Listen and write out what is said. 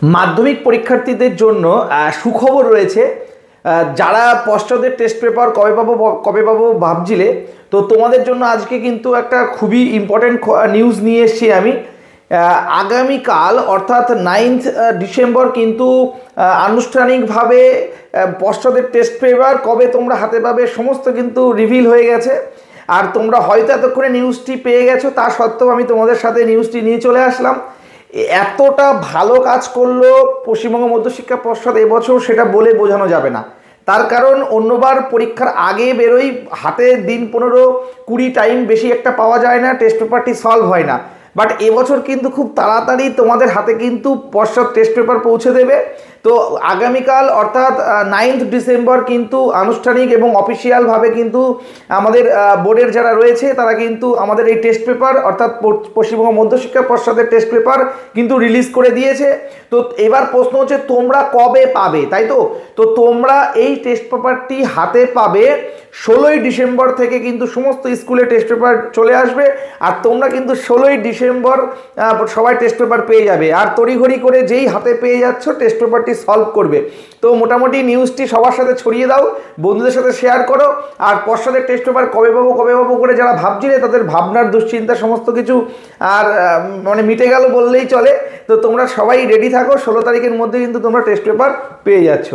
মাধ্যমিক পরীক্ষার্থীদের জন্য সুখবর রয়েছে। যারা পশ্চাতের টেস্ট পেপার কবে পাবো ভাবছিলে, তো তোমাদের জন্য আজকে কিন্তু একটা খুবই ইম্পর্টেন্ট নিউজ নিয়ে এসেছি আমি। আগামীকাল অর্থাৎ 9th ডিসেম্বর কিন্তু আনুষ্ঠানিকভাবে পশ্চাতের টেস্ট পেপার কবে তোমরা হাতে পাবে সমস্ত কিন্তু রিভিল হয়ে গেছে। আর তোমরা হয়তো এতক্ষণে নিউজটি পেয়ে গেছো, তা সত্ত্বেও আমি তোমাদের সাথে নিউজটি নিয়ে চলে আসলাম। এতটা ভালো কাজ করলো পশ্চিমবঙ্গ মধ্যশিক্ষা পর্ষদ এবছর, সেটা বলে বোঝানো যাবে না। তার কারণ অন্যবার পরীক্ষার আগে বেরোই, হাতে দিন 15-20 টাইম বেশি একটা পাওয়া যায় না, টেস্ট পেপারটি সলভ হয় না। বাট এবছর কিন্তু খুব তাড়াতাড়ি তোমাদের হাতে কিন্তু পর্ষদ টেস্ট পেপার পৌঁছে দেবে। তো আগামীকাল অর্থাৎ 9th ডিসেম্বর কিন্তু আনুষ্ঠানিক এবং অফিসিয়ালভাবে কিন্তু আমাদের বোর্ডের যারা রয়েছে তারা কিন্তু আমাদের এই টেস্ট পেপার অর্থাৎ পশ্চিমবঙ্গ মধ্যশিক্ষা পর্ষদের টেস্ট পেপার কিন্তু রিলিজ করে দিয়েছে। তো এবার প্রশ্ন হচ্ছে তোমরা কবে পাবে, তাই তো? তো তোমরা এই টেস্ট পেপারটি হাতে পাবে 16ই ডিসেম্বর থেকে কিন্তু সমস্ত স্কুলে টেস্ট পেপার চলে আসবে। আর তোমরা কিন্তু 16ই ডিসেম্বর সবাই টেস্ট পেপার পেয়ে যাবে। আর তড়িঘড়ি করে যেই হাতে পেয়ে যাচ্ছ টেস্ট পেপারটি সলভ করবে। তো মোটামুটি নিউজটি সবার সাথে ছড়িয়ে দাও, বন্ধুদের সাথে শেয়ার করো। আর পশ্চাতের টেস্ট পেপার কবে পাবো করে যারা ভাবছিলে তাদের ভাবনার দুশ্চিন্তা সমস্ত কিছু আর মানে মিটে গেল বললেই চলে। তো তোমরা সবাই রেডি থাকো, 16 তারিখের মধ্যে কিন্তু তোমরা টেস্ট পেপার পেয়ে যাচ্ছ।